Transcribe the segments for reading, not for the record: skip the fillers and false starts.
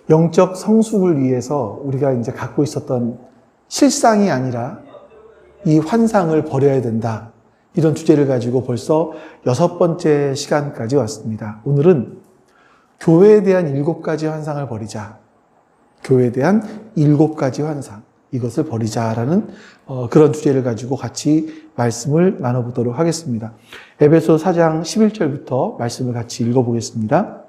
영적 성숙을 위해서 우리가 이제 갖고 있었던 실상이 아니라 이 환상을 버려야 된다. 이런 주제를 가지고 벌써 6번째 시간까지 왔습니다. 오늘은 교회에 대한 7가지 환상을 버리자. 교회에 대한 7가지 환상. 이것을 버리자라는 그런 주제를 가지고 같이 말씀을 나눠보도록 하겠습니다. 에베소 4장 11절부터 말씀을 같이 읽어보겠습니다.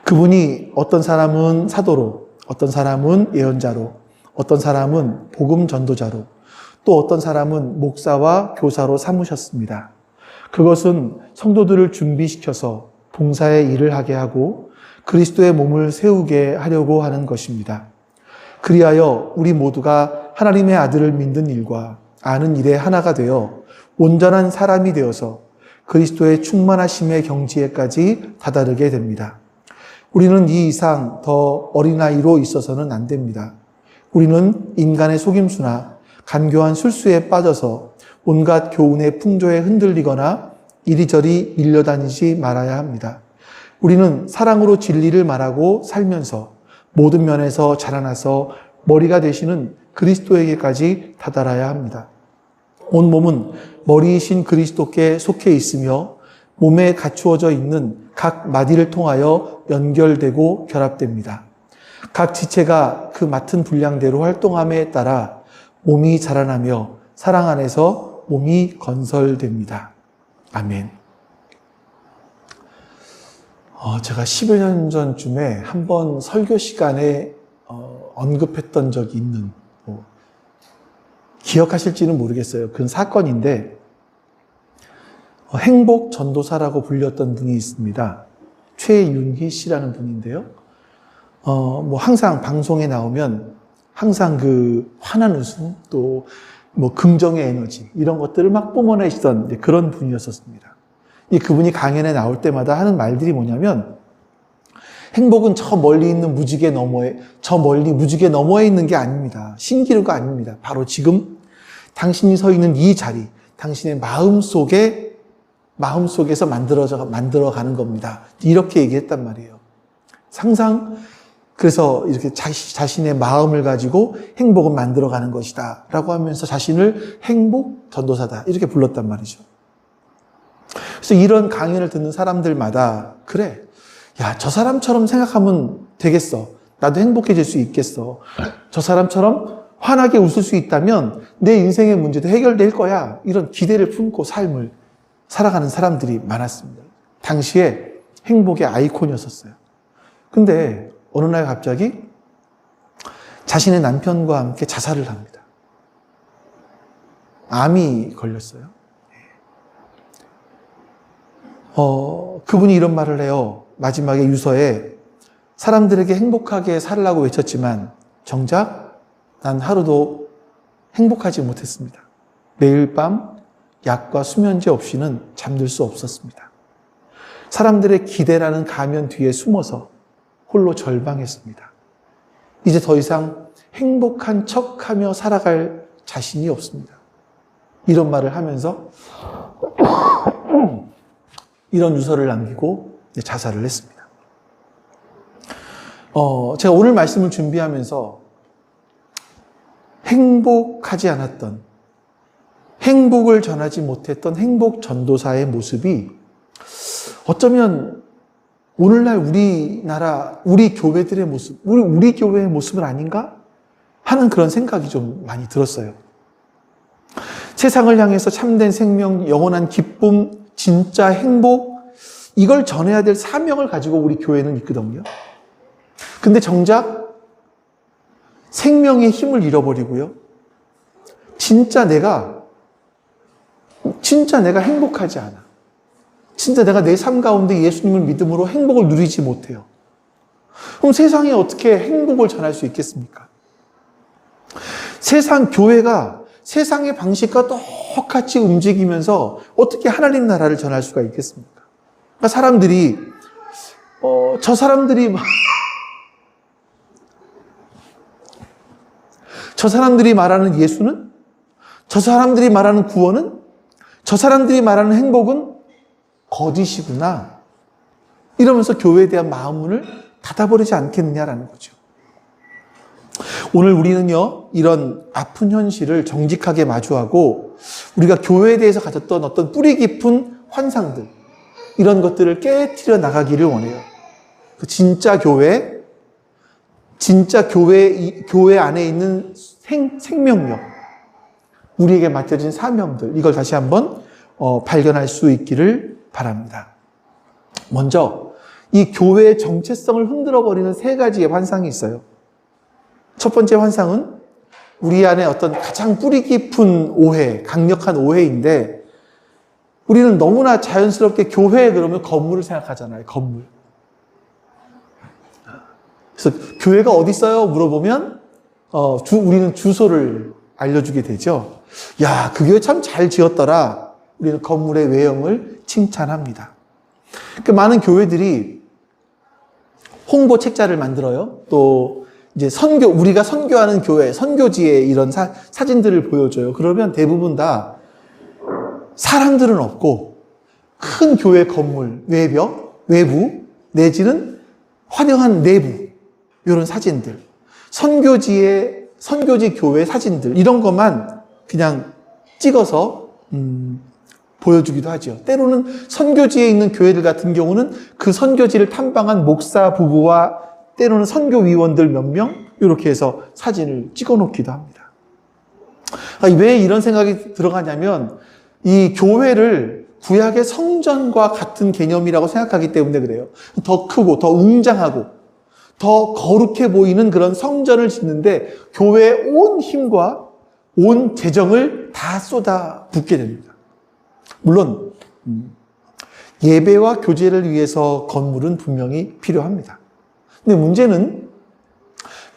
그분이 어떤 사람은 사도로, 어떤 사람은 예언자로, 어떤 사람은 복음 전도자로, 또 어떤 사람은 목사와 교사로 삼으셨습니다. 그것은 성도들을 준비시켜서 봉사의 일을 하게 하고 그리스도의 몸을 세우게 하려고 하는 것입니다. 그리하여 우리 모두가 하나님의 아들을 믿는 일과 아는 일에 하나가 되어 온전한 사람이 되어서 그리스도의 충만하심의 경지에까지 다다르게 됩니다. 우리는 이 이상 더 어린아이로 있어서는 안 됩니다. 우리는 인간의 속임수나 간교한 술수에 빠져서 온갖 교훈의 풍조에 흔들리거나 이리저리 밀려다니지 말아야 합니다. 우리는 사랑으로 진리를 말하고 살면서 모든 면에서 자라나서 머리가 되시는 그리스도에게까지 다다라야 합니다. 온 몸은 머리이신 그리스도께 속해 있으며 몸에 갖추어져 있는 각 마디를 통하여 연결되고 결합됩니다. 각 지체가 그 맡은 분량대로 활동함에 따라 몸이 자라나며 사랑 안에서 몸이 건설됩니다. 아멘. 제가 10여 년 전쯤에 한번 설교 시간에 언급했던 적이 있는, 기억하실지는 모르겠어요. 그런 사건인데, 행복 전도사라고 불렸던 분이 있습니다. 최윤희 씨라는 분인데요. 항상 방송에 나오면 항상 그 환한 웃음, 또 긍정의 에너지, 이런 것들을 막 뿜어내시던 그런 분이었었습니다. 그분이 강연에 나올 때마다 하는 말들이 뭐냐면, 행복은 저 멀리 있는 무지개 너머에, 저 멀리 무지개 너머에 있는 게 아닙니다. 신기루가 아닙니다. 바로 지금 당신이 서 있는 이 자리, 당신의 마음속에서 만들어가는 겁니다. 이렇게 얘기했단 말이에요. 항상 그래서 이렇게 자신의 마음을 가지고 행복을 만들어가는 것이다 라고 하면서 자신을 행복 전도사다 이렇게 불렀단 말이죠. 그래서 이런 강연을 듣는 사람들마다 그래, 야, 저 사람처럼 생각하면 되겠어. 나도 행복해질 수 있겠어. 저 사람처럼 환하게 웃을 수 있다면 내 인생의 문제도 해결될 거야. 이런 기대를 품고 삶을 살아가는 사람들이 많았습니다. 당시에 행복의 아이콘이었었어요. 근데 어느 날 갑자기 자신의 남편과 함께 자살을 합니다. 암이 걸렸어요. 그분이 이런 말을 해요. 마지막에 유서에 사람들에게 행복하게 살으라고 외쳤지만 정작 난 하루도 행복하지 못했습니다. 매일 밤 약과 수면제 없이는 잠들 수 없었습니다. 사람들의 기대라는 가면 뒤에 숨어서 홀로 절망했습니다. 이제 더 이상 행복한 척하며 살아갈 자신이 없습니다. 이런 말을 하면서 이런 유서를 남기고 자살을 했습니다. 제가 오늘 말씀을 준비하면서 행복하지 않았던, 행복을 전하지 못했던 행복 전도사의 모습이 어쩌면 오늘날 우리나라, 우리 교회들의 모습, 우리 교회의 모습은 아닌가? 하는 그런 생각이 좀 많이 들었어요. 세상을 향해서 참된 생명, 영원한 기쁨, 진짜 행복, 이걸 전해야 될 사명을 가지고 우리 교회는 있거든요. 근데 정작 생명의 힘을 잃어버리고요. 진짜 내가 행복하지 않아. 진짜 내가 내 삶 가운데 예수님을 믿음으로 행복을 누리지 못해요. 그럼 세상에 어떻게 행복을 전할 수 있겠습니까? 교회가 세상의 방식과 똑같이 움직이면서 어떻게 하나님 나라를 전할 수가 있겠습니까? 그러니까 사람들이, 저 사람들이 말하는 예수는? 저 사람들이 말하는 구원은? 저 사람들이 말하는 행복은 거짓이구나. 이러면서 교회에 대한 마음문을 닫아버리지 않겠느냐라는 거죠. 오늘 우리는요, 이런 아픈 현실을 정직하게 마주하고 우리가 교회에 대해서 가졌던 어떤 뿌리 깊은 환상들, 이런 것들을 깨트려 나가기를 원해요. 진짜 교회 안에 있는 생명력, 우리에게 맡겨진 사명들, 이걸 다시 한번 발견할 수 있기를 바랍니다. 먼저 이 교회의 정체성을 흔들어버리는 세 가지의 환상이 있어요. 첫 번째 환상은 우리 안에 어떤 가장 뿌리 깊은 오해, 강력한 오해인데, 우리는 너무나 자연스럽게 교회 그러면 건물을 생각하잖아요. 건물. 그래서 교회가 어디 있어요? 물어보면 우리는 주소를 알려주게 되죠. 야, 그 교회 참 잘 지었더라. 우리는 건물의 외형을 칭찬합니다. 그 많은 교회들이 홍보 책자를 만들어요. 또 이제 우리가 선교하는 교회, 선교지의 이런 사진들을 보여줘요. 그러면 대부분 다 사람들은 없고 큰 교회 건물, 외부, 내지는 화려한 내부, 이런 사진들. 선교지 교회 사진들, 이런 것만 그냥 찍어서, 보여주기도 하죠. 때로는 선교지에 있는 교회들 같은 경우는 그 선교지를 탐방한 목사 부부와 때로는 선교위원들 몇 명, 이렇게 해서 사진을 찍어 놓기도 합니다. 왜 이런 생각이 들어가냐면, 이 교회를 구약의 성전과 같은 개념이라고 생각하기 때문에 그래요. 더 크고, 더 웅장하고, 더 거룩해 보이는 그런 성전을 짓는데, 교회의 온 힘과 온 재정을 다 쏟아붓게 됩니다. 물론 예배와 교제를 위해서 건물은 분명히 필요합니다. 근데 문제는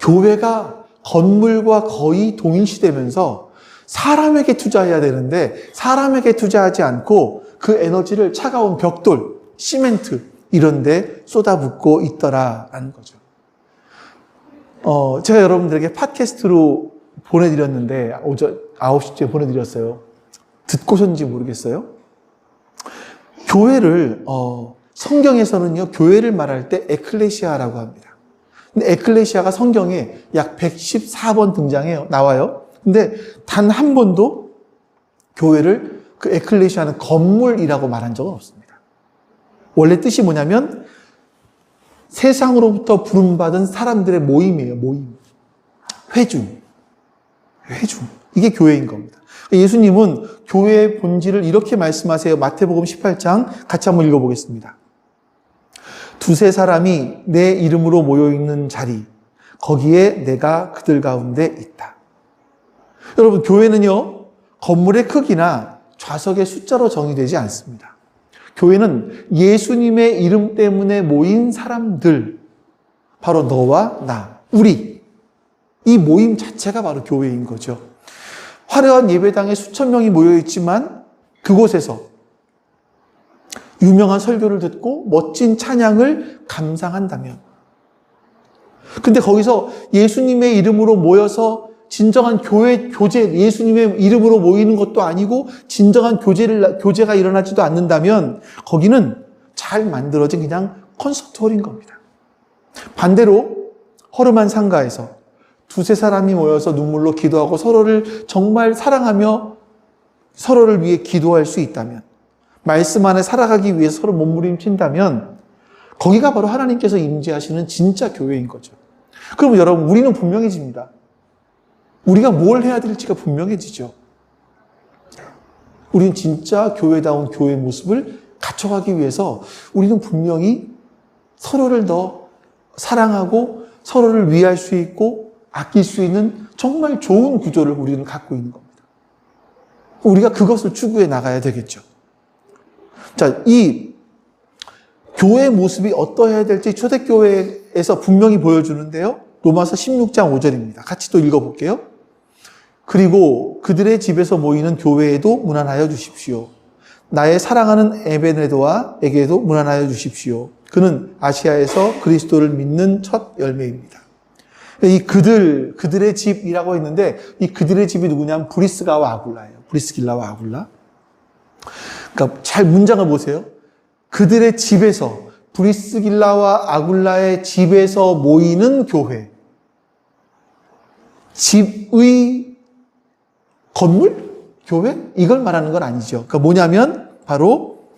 교회가 건물과 거의 동일시되면서 사람에게 투자해야 되는데 사람에게 투자하지 않고 그 에너지를 차가운 벽돌, 시멘트 이런 데 쏟아붓고 있더라라는 거죠. 제가 여러분들에게 팟캐스트로 보내드렸는데 오전 9시쯤에 보내드렸어요. 듣고 오셨는지 모르겠어요. 교회를 성경에서는요, 교회를 말할 때 에클레시아라고 합니다. 근데 에클레시아가 성경에 약 114번 나와요. 근데 단 한 번도 교회를 그 에클레시아는 건물이라고 말한 적은 없습니다. 원래 뜻이 뭐냐면 세상으로부터 부름받은 사람들의 모임이에요. 모임. 회중. 이게 교회인 겁니다. 예수님은 교회의 본질을 이렇게 말씀하세요. 마태복음 18장 같이 한번 읽어보겠습니다. 두세 사람이 내 이름으로 모여있는 자리, 거기에 내가 그들 가운데 있다. 여러분, 교회는요, 건물의 크기나 좌석의 숫자로 정의되지 않습니다. 교회는 예수님의 이름 때문에 모인 사람들, 바로 너와 나, 우리, 이 모임 자체가 바로 교회인 거죠. 화려한 예배당에 수천 명이 모여있지만 그곳에서 유명한 설교를 듣고 멋진 찬양을 감상한다면, 근데 거기서 예수님의 이름으로 모여서 진정한 교제, 예수님의 이름으로 모이는 것도 아니고 진정한 교제가 일어나지도 않는다면 거기는 잘 만들어진 그냥 콘서트홀인 겁니다. 반대로 허름한 상가에서 두세 사람이 모여서 눈물로 기도하고 서로를 정말 사랑하며 서로를 위해 기도할 수 있다면, 말씀 안에 살아가기 위해서 서로 몸부림친다면 거기가 바로 하나님께서 임재하시는 진짜 교회인 거죠. 그러면 여러분, 우리는 분명해집니다. 우리가 뭘 해야 될지가 분명해지죠. 우리는 진짜 교회다운 교회의 모습을 갖춰가기 위해서 우리는 분명히 서로를 더 사랑하고 서로를 위할 수 있고 아낄 수 있는 정말 좋은 구조를 우리는 갖고 있는 겁니다. 우리가 그것을 추구해 나가야 되겠죠. 자, 이 교회의 모습이 어떠해야 될지 초대교회에서 분명히 보여주는데요. 로마서 16장 5절입니다. 같이 또 읽어볼게요. 그리고 그들의 집에서 모이는 교회에도 문안하여 주십시오. 나의 사랑하는 에베네도아에게도 문안하여 주십시오. 그는 아시아에서 그리스도를 믿는 첫 열매입니다. 이 그들의 집이라고 했는데 이 그들의 집이 누구냐면 브리스가와 아굴라예요. 브리스길라와 아굴라. 그러니까 잘 문장을 보세요. 그들의 집에서 브리스길라와 아굴라의 집에서 모이는 교회. 집의 건물? 교회? 이걸 말하는 건 아니죠. 그러니까 뭐냐면 바로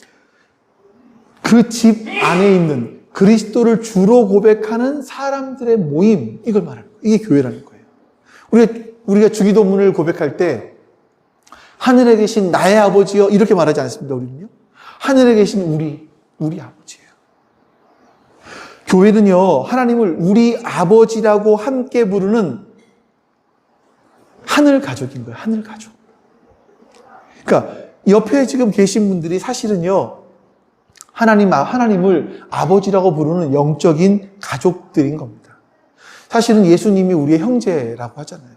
그 집 안에 있는 그리스도를 주로 고백하는 사람들의 모임, 이걸 말하는 거예요. 이게 교회라는 거예요. 우리가 주기도문을 고백할 때 하늘에 계신 나의 아버지여 이렇게 말하지 않습니다. 우리는요. 하늘에 계신 우리 아버지예요. 교회는요, 하나님을 우리 아버지라고 함께 부르는 하늘 가족인 거예요. 하늘 가족. 그러니까 옆에 지금 계신 분들이 사실은요, 하나님을 아버지라고 부르는 영적인 가족들인 겁니다. 사실은 예수님이 우리의 형제라고 하잖아요.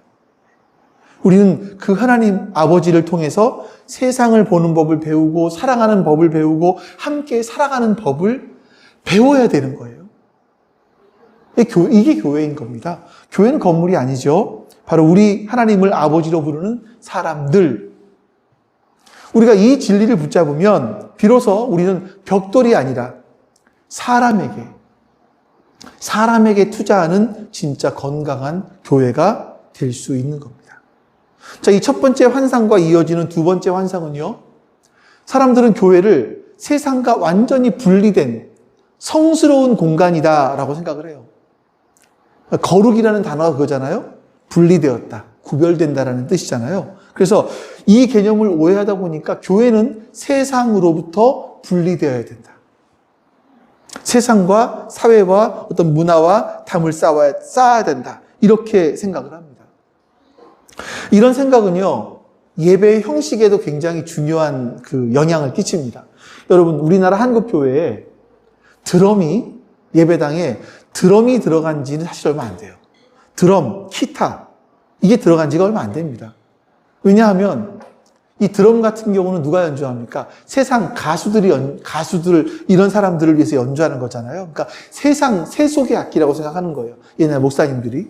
우리는 그 하나님 아버지를 통해서 세상을 보는 법을 배우고 사랑하는 법을 배우고 함께 살아가는 법을 배워야 되는 거예요. 이게 교회인 겁니다. 교회는 건물이 아니죠. 바로 우리 하나님을 아버지로 부르는 사람들. 우리가 이 진리를 붙잡으면 비로소 우리는 벽돌이 아니라 사람에게 투자하는 진짜 건강한 교회가 될 수 있는 겁니다. 자, 이 첫 번째 환상과 이어지는 두 번째 환상은요, 사람들은 교회를 세상과 완전히 분리된 성스러운 공간이다라고 생각을 해요. 거룩이라는 단어가 그거잖아요. 분리되었다, 구별된다라는 뜻이잖아요. 그래서 이 개념을 오해하다 보니까 교회는 세상으로부터 분리되어야 된다. 세상과 사회와 어떤 문화와 담을 쌓아야 된다. 이렇게 생각을 합니다. 이런 생각은요, 예배의 형식에도 굉장히 중요한 그 영향을 끼칩니다. 여러분, 우리나라 한국교회에 예배당에 드럼이 들어간 지는 사실 얼마 안 돼요. 드럼, 기타, 이게 들어간 지가 얼마 안 됩니다. 왜냐하면 이 드럼 같은 경우는 누가 연주합니까? 세상 가수들, 이런 사람들을 위해서 연주하는 거잖아요. 그러니까 세상 세속의 악기라고 생각하는 거예요. 옛날 목사님들이.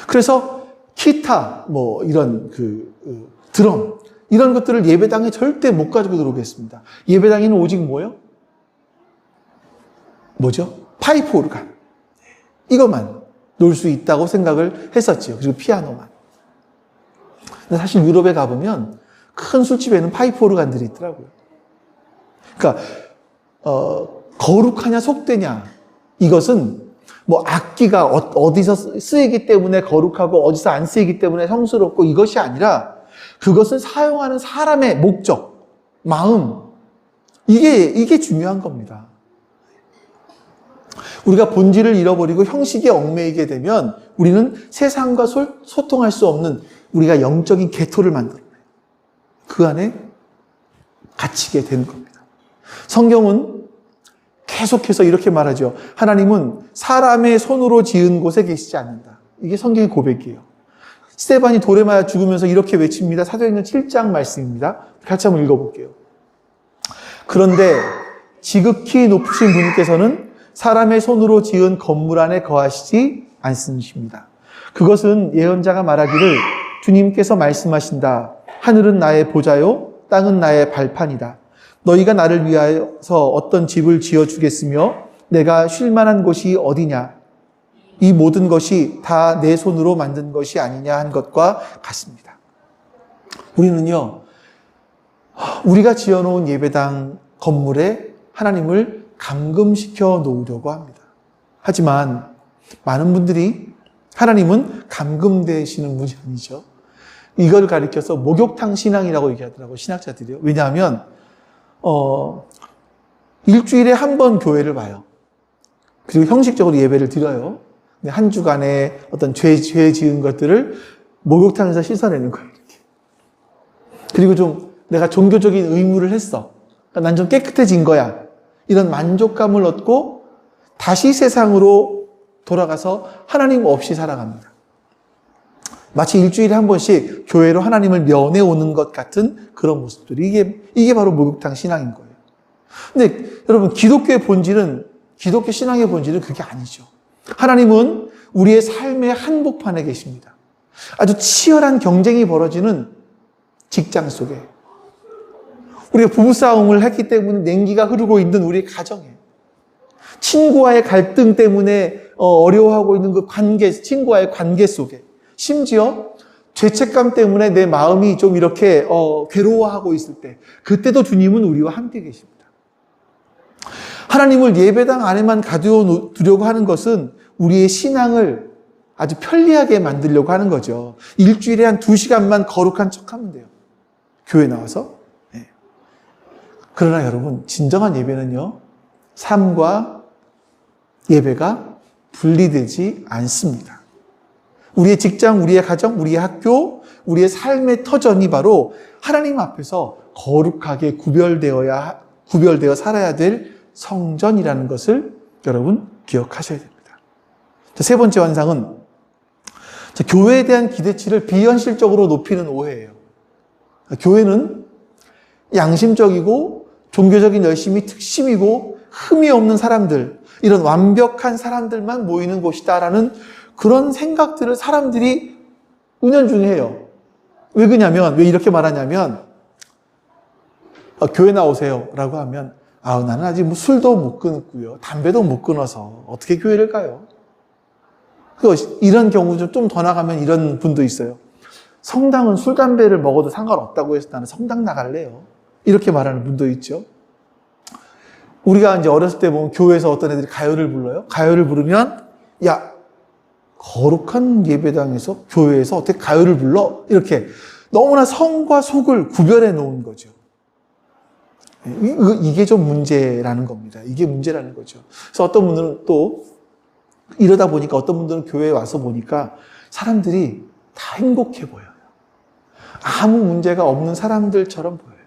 그래서 기타, 이런 드럼, 이런 것들을 예배당에 절대 못 가지고 들어오겠습니다. 예배당에는 오직 뭐죠? 파이프 오르간. 이것만 놓을 수 있다고 생각을 했었지요. 그리고 피아노만. 근데 사실 유럽에 가보면 큰 술집에는 파이프 오르간들이 있더라고요. 그러니까 거룩하냐 속되냐, 이것은 악기가 어디서 쓰이기 때문에 거룩하고 어디서 안 쓰이기 때문에 성스럽고 이것이 아니라 그것을 사용하는 사람의 목적, 마음, 이게 중요한 겁니다. 우리가 본질을 잃어버리고 형식에 얽매이게 되면 우리는 세상과 소통할 수 없는 우리가 영적인 개토를 만들어요. 그 안에 갇히게 되는 겁니다. 성경은 계속해서 이렇게 말하죠. 하나님은 사람의 손으로 지은 곳에 계시지 않는다. 이게 성경의 고백이에요. 스데반이 돌에 맞아 죽으면서 이렇게 외칩니다. 사도행전 7장 말씀입니다. 같이 한번 읽어볼게요. 그런데 지극히 높으신 분께서는 사람의 손으로 지은 건물 안에 거하시지 않으십니다. 그것은 예언자가 말하기를 주님께서 말씀하신다. 하늘은 나의 보좌요, 땅은 나의 발판이다. 너희가 나를 위하여서 어떤 집을 지어주겠으며 내가 쉴 만한 곳이 어디냐? 이 모든 것이 다 내 손으로 만든 것이 아니냐 한 것과 같습니다. 우리는요, 우리가 지어놓은 예배당 건물에 하나님을 감금시켜 놓으려고 합니다. 하지만 많은 분들이 하나님은 감금되시는 분이 아니죠. 이걸 가리켜서 목욕탕 신앙이라고 얘기하더라고요, 신학자들이요. 왜냐하면 일주일에 한 번 교회를 봐요. 그리고 형식적으로 예배를 드려요. 근데 한 주간에 어떤 죄 지은 것들을 목욕탕에서 씻어내는 거예요. 이렇게. 그리고 좀 내가 종교적인 의무를 했어. 그러니까 난 좀 깨끗해진 거야. 이런 만족감을 얻고 다시 세상으로 돌아가서 하나님 없이 살아갑니다. 마치 일주일에 한 번씩 교회로 하나님을 면회오는 것 같은 그런 모습들이 이게 바로 목욕탕 신앙인 거예요. 근데 여러분, 기독교 신앙의 본질은 그게 아니죠. 하나님은 우리의 삶의 한복판에 계십니다. 아주 치열한 경쟁이 벌어지는 직장 속에, 우리가 부부싸움을 했기 때문에 냉기가 흐르고 있는 우리 가정에, 친구와의 갈등 때문에 어려워하고 있는 그 관계, 친구와의 관계 속에, 심지어 죄책감 때문에 내 마음이 좀 이렇게 괴로워하고 있을 때, 그때도 주님은 우리와 함께 계십니다. 하나님을 예배당 안에만 가두려고 하는 것은 우리의 신앙을 아주 편리하게 만들려고 하는 거죠. 일주일에 한 2시간만 거룩한 척하면 돼요. 교회 나와서. 네. 그러나 여러분, 진정한 예배는요, 삶과 예배가 분리되지 않습니다. 우리의 직장, 우리의 가정, 우리의 학교, 우리의 삶의 터전이 바로 하나님 앞에서 거룩하게 구별되어 살아야 될 성전이라는 것을 여러분 기억하셔야 됩니다. 세 번째 환상은 교회에 대한 기대치를 비현실적으로 높이는 오해예요. 교회는 양심적이고 종교적인 열심이 특심이고 흠이 없는 사람들, 이런 완벽한 사람들만 모이는 곳이다라는 그런 생각들을 사람들이 은연중에 해요. 왜 그러냐면, 왜 이렇게 말하냐면, 교회 나오세요 라고 하면, 나는 아직 뭐 술도 못 끊었고요, 담배도 못 끊어서 어떻게 교회를 가요? 이런 경우 좀 더 나가면 이런 분도 있어요. 성당은 술, 담배를 먹어도 상관없다고 해서 나는 성당 나갈래요. 이렇게 말하는 분도 있죠. 우리가 이제 어렸을 때 보면 교회에서 어떤 애들이 가요를 불러요. 가요를 부르면, 야, 거룩한 예배당에서, 교회에서 어떻게 가요를 불러? 이렇게 너무나 성과 속을 구별해 놓은 거죠. 이게 좀 문제라는 겁니다. 이게 문제라는 거죠. 그래서 어떤 분들은 또 이러다 보니까 어떤 분들은 교회에 와서 보니까 사람들이 다 행복해 보여요. 아무 문제가 없는 사람들처럼 보여요.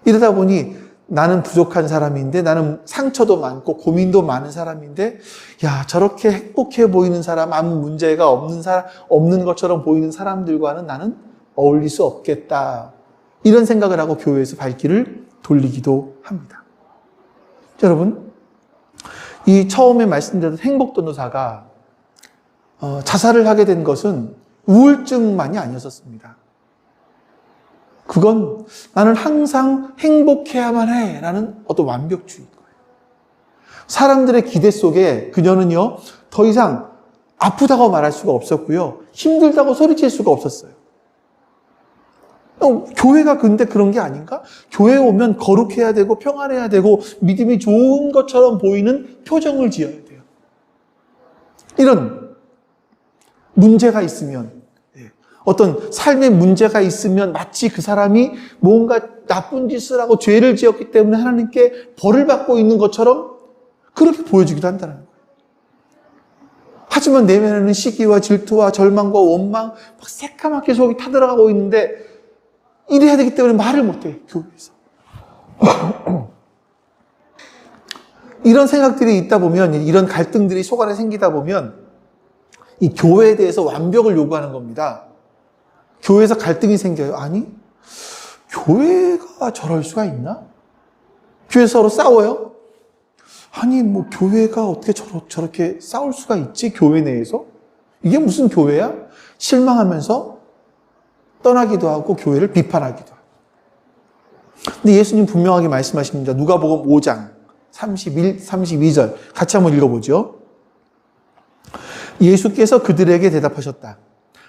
이러다 보니 나는 부족한 사람인데, 나는 상처도 많고 고민도 많은 사람인데, 야, 저렇게 행복해 보이는 사람, 아무 문제가 없는 것처럼 보이는 사람들과는 나는 어울릴 수 없겠다. 이런 생각을 하고 교회에서 발길을 돌리기도 합니다. 여러분, 이 처음에 말씀드렸던 행복전도사가 자살을 하게 된 것은 우울증만이 아니었습니다. 그건 나는 항상 행복해야만 해 라는 어떤 완벽주의인 거예요. 사람들의 기대 속에 그녀는요, 더 이상 아프다고 말할 수가 없었고요, 힘들다고 소리칠 수가 없었어요. 교회가 근데 그런 게 아닌가? 교회에 오면 거룩해야 되고 평안해야 되고 믿음이 좋은 것처럼 보이는 표정을 지어야 돼요. 이런 문제가 있으면, 어떤 삶의 문제가 있으면 마치 그 사람이 뭔가 나쁜 짓을 하고 죄를 지었기 때문에 하나님께 벌을 받고 있는 것처럼 그렇게 보여주기도 한다는 거예요. 하지만 내면에는 시기와 질투와 절망과 원망, 막 새까맣게 속이 타들어가고 있는데 이래야 되기 때문에 말을 못해, 교회에서. 이런 생각들이 있다 보면, 이런 갈등들이 속 안에 생기다 보면 이 교회에 대해서 완벽을 요구하는 겁니다. 교회에서 갈등이 생겨요. 아니, 교회가 저럴 수가 있나? 교회에서 서로 싸워요? 아니, 뭐 교회가 어떻게 저렇게 싸울 수가 있지? 교회 내에서? 이게 무슨 교회야? 실망하면서 떠나기도 하고 교회를 비판하기도 하고. 근데 예수님 분명하게 말씀하십니다. 누가복음 5장 32절 같이 한번 읽어보죠. 예수께서 그들에게 대답하셨다.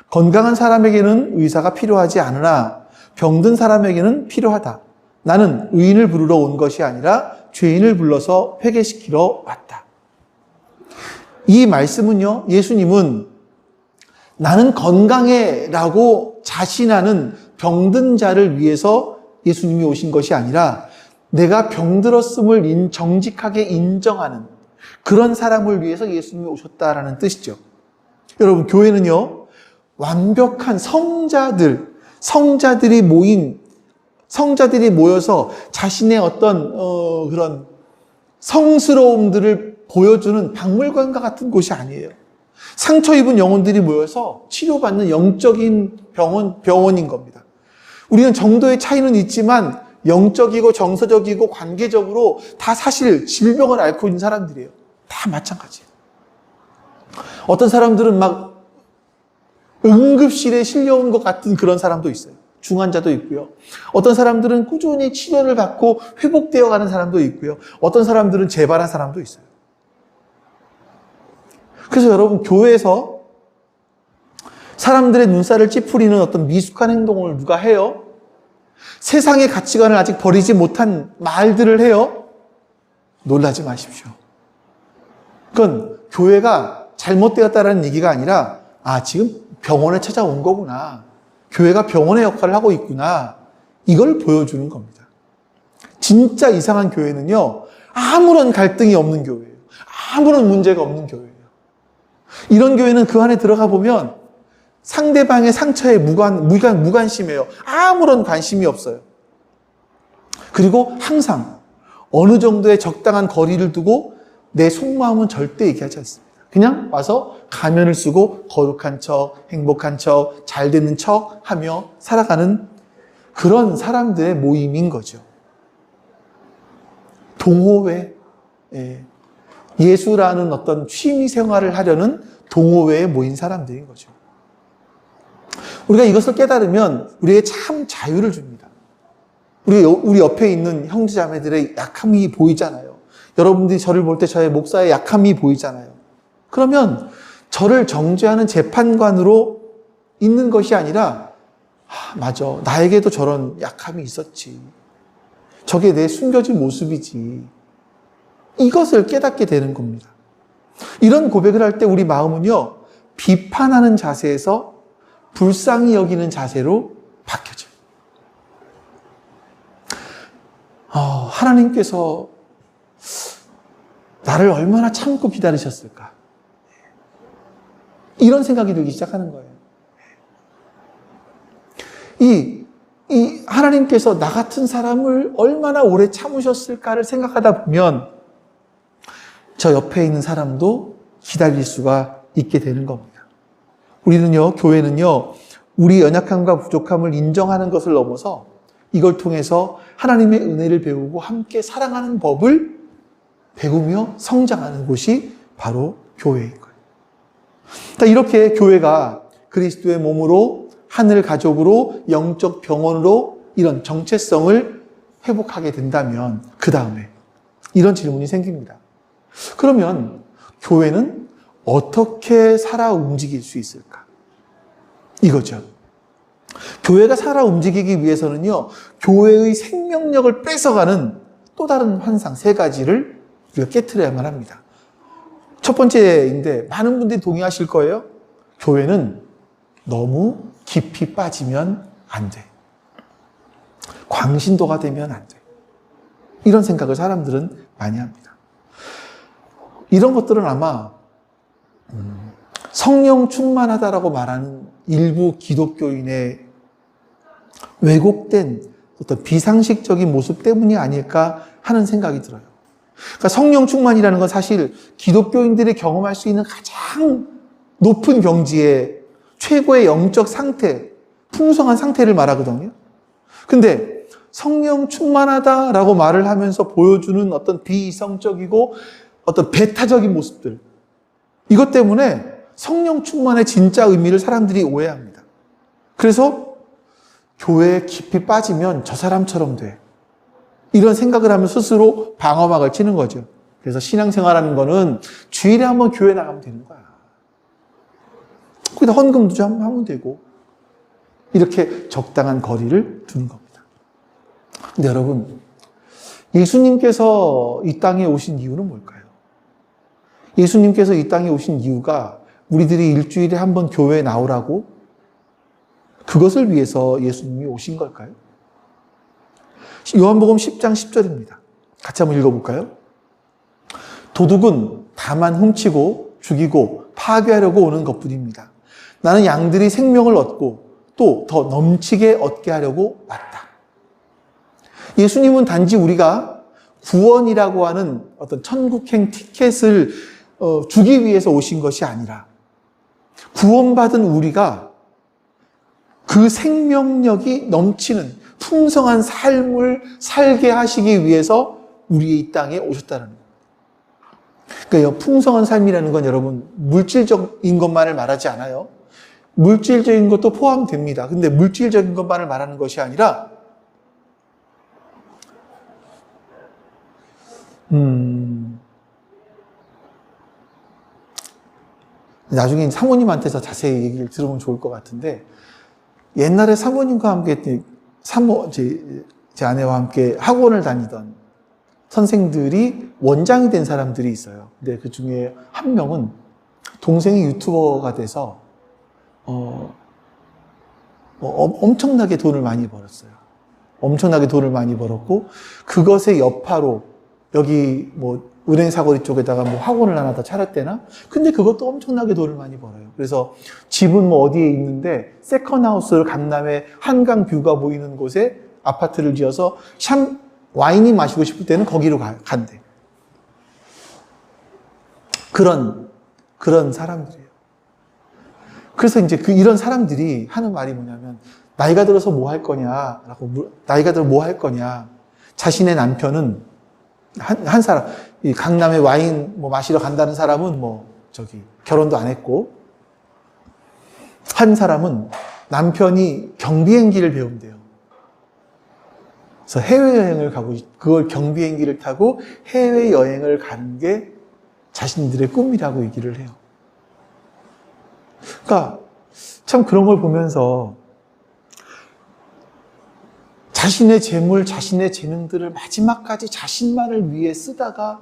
건강한 사람에게는 의사가 필요하지 않으나 병든 사람에게는 필요하다. 나는 의인을 부르러 온 것이 아니라 죄인을 불러서 회개시키러 왔다. 이 말씀은요, 예수님은 나는 건강해 라고 자신하는 병든 자를 위해서 예수님이 오신 것이 아니라 내가 병들었음을 정직하게 인정하는 그런 사람을 위해서 예수님이 오셨다라는 뜻이죠. 여러분, 교회는요, 완벽한 성자들이 모여서 자신의 어떤 그런 성스러움들을 보여주는 박물관과 같은 곳이 아니에요. 상처 입은 영혼들이 모여서 치료받는 영적인 병원인 겁니다. 우리는 정도의 차이는 있지만 영적이고 정서적이고 관계적으로 다 사실 질병을 앓고 있는 사람들이에요. 다 마찬가지예요. 어떤 사람들은 막 응급실에 실려온 것 같은 그런 사람도 있어요. 중환자도 있고요. 어떤 사람들은 꾸준히 치료를 받고 회복되어 가는 사람도 있고요. 어떤 사람들은 재발한 사람도 있어요. 그래서 여러분, 교회에서 사람들의 눈살을 찌푸리는 어떤 미숙한 행동을 누가 해요? 세상의 가치관을 아직 버리지 못한 말들을 해요? 놀라지 마십시오. 그건 교회가 잘못되었다는 얘기가 아니라, 지금 병원에 찾아온 거구나. 교회가 병원의 역할을 하고 있구나. 이걸 보여주는 겁니다. 진짜 이상한 교회는요, 아무런 갈등이 없는 교회예요. 아무런 문제가 없는 교회예요. 이런 교회는 그 안에 들어가 보면 상대방의 상처에 무관심해요. 아무런 관심이 없어요. 그리고 항상 어느 정도의 적당한 거리를 두고 내 속마음은 절대 얘기하지 않습니다. 그냥 와서 가면을 쓰고 거룩한 척, 행복한 척, 잘 되는 척 하며 살아가는 그런 사람들의 모임인 거죠. 동호회, 예수라는 어떤 취미 생활을 하려는 동호회에 모인 사람들인 거죠. 우리가 이것을 깨달으면 우리에게 참 자유를 줍니다. 우리 옆에 있는 형제자매들의 약함이 보이잖아요. 여러분들이 저를 볼 때 저의 목사의 약함이 보이잖아요. 그러면 저를 정죄하는 재판관으로 있는 것이 아니라, 맞아, 나에게도 저런 약함이 있었지. 저게 내 숨겨진 모습이지. 이것을 깨닫게 되는 겁니다. 이런 고백을 할 때 우리 마음은요, 비판하는 자세에서 불쌍히 여기는 자세로 바뀌어져요. 하나님께서 나를 얼마나 참고 기다리셨을까? 이런 생각이 들기 시작하는 거예요. 이 하나님께서 나 같은 사람을 얼마나 오래 참으셨을까를 생각하다 보면 저 옆에 있는 사람도 기다릴 수가 있게 되는 겁니다. 우리는요, 교회는요, 우리 연약함과 부족함을 인정하는 것을 넘어서 이걸 통해서 하나님의 은혜를 배우고 함께 사랑하는 법을 배우며 성장하는 곳이 바로 교회인 거예요. 이렇게 교회가 그리스도의 몸으로, 하늘 가족으로, 영적 병원으로 이런 정체성을 회복하게 된다면 그 다음에 이런 질문이 생깁니다. 그러면 교회는 어떻게 살아 움직일 수 있을까? 이거죠. 교회가 살아 움직이기 위해서는요, 교회의 생명력을 뺏어가는 또 다른 환상 3가지를 우리가 깨트려야만 합니다. 첫 번째인데 많은 분들이 동의하실 거예요. 교회는 너무 깊이 빠지면 안 돼. 광신도가 되면 안 돼. 이런 생각을 사람들은 많이 합니다. 이런 것들은 아마 성령 충만하다라고 말하는 일부 기독교인의 왜곡된 어떤 비상식적인 모습 때문이 아닐까 하는 생각이 들어요. 그러니까 성령 충만이라는 건 사실 기독교인들이 경험할 수 있는 가장 높은 경지의 최고의 영적 상태, 풍성한 상태를 말하거든요. 근데 성령 충만하다라고 말을 하면서 보여주는 어떤 비이성적이고 어떤 배타적인 모습들, 이것 때문에 성령 충만의 진짜 의미를 사람들이 오해합니다. 그래서 교회에 깊이 빠지면 저 사람처럼 돼. 이런 생각을 하면 스스로 방어막을 치는 거죠. 그래서 신앙생활하는 거는 주일에 한번 교회 나가면 되는 거야. 거기다 헌금도 좀 하면 되고, 이렇게 적당한 거리를 두는 겁니다. 근데 여러분, 예수님께서 이 땅에 오신 이유는 뭘까요? 예수님께서 이 땅에 오신 이유가 우리들이 일주일에 한번 교회에 나오라고, 그것을 위해서 예수님이 오신 걸까요? 요한복음 10장 10절입니다. 같이 한번 읽어볼까요? 도둑은 다만 훔치고 죽이고 파괴하려고 오는 것뿐입니다. 나는 양들이 생명을 얻고 또 더 넘치게 얻게 하려고 왔다. 예수님은 단지 우리가 구원이라고 하는 어떤 천국행 티켓을 주기 위해서 오신 것이 아니라 구원받은 우리가 그 생명력이 넘치는 풍성한 삶을 살게 하시기 위해서 우리의 이 땅에 오셨다는 거예요. 그러니까 풍성한 삶이라는 건 여러분 물질적인 것만을 말하지 않아요. 물질적인 것도 포함됩니다. 근데 물질적인 것만을 말하는 것이 아니라 나중에 사모님한테서 자세히 얘기를 들으면 좋을 것 같은데, 옛날에 사모님과 함께, 제 아내와 함께 학원을 다니던 선생들이 원장이 된 사람들이 있어요. 근데 그 중에 한 명은 동생이 유튜버가 돼서, 엄청나게 돈을 많이 벌었어요. 엄청나게 돈을 많이 벌었고, 그것의 여파로, 여기 은행 사거리 쪽에다가 학원을 하나 더 차렸대나? 근데 그것도 엄청나게 돈을 많이 벌어요. 그래서 집은 어디에 있는데, 세컨하우스를 강남에 한강 뷰가 보이는 곳에 아파트를 지어서 와인이 마시고 싶을 때는 거기로 간대. 그런 사람들이에요. 그래서 이제 이런 사람들이 하는 말이 뭐냐면, 나이가 들어서 뭐 할 거냐라고, 나이가 들어 뭐 할 거냐. 자신의 남편은, 한 사람, 이 강남에 와인 마시러 간다는 사람은 결혼도 안 했고, 한 사람은 남편이 경비행기를 배운대요. 그래서 해외여행을 그걸 경비행기를 타고 해외여행을 가는 게 자신들의 꿈이라고 얘기를 해요. 그러니까 참 그런 걸 보면서 자신의 재물, 자신의 재능들을 마지막까지 자신만을 위해 쓰다가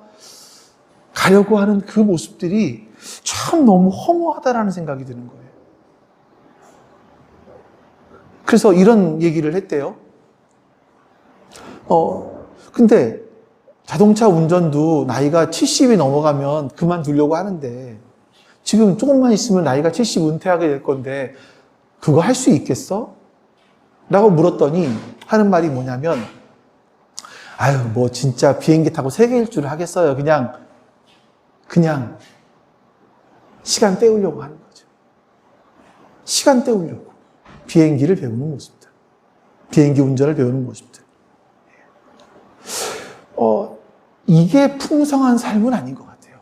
가려고 하는 그 모습들이 참 너무 허무하다라는 생각이 드는 거예요. 그래서 이런 얘기를 했대요. 근데 자동차 운전도 나이가 70이 넘어가면 그만두려고 하는데, 지금 조금만 있으면 나이가 70 은퇴하게 될 건데 그거 할 수 있겠어? 라고 물었더니 하는 말이 뭐냐면, 진짜 비행기 타고 세계 일주를 하겠어요. 그냥 시간 때우려고 하는 거죠. 시간 때우려고 비행기를 배우는 모습들, 비행기 운전을 배우는 모습들. 이게 풍성한 삶은 아닌 것 같아요.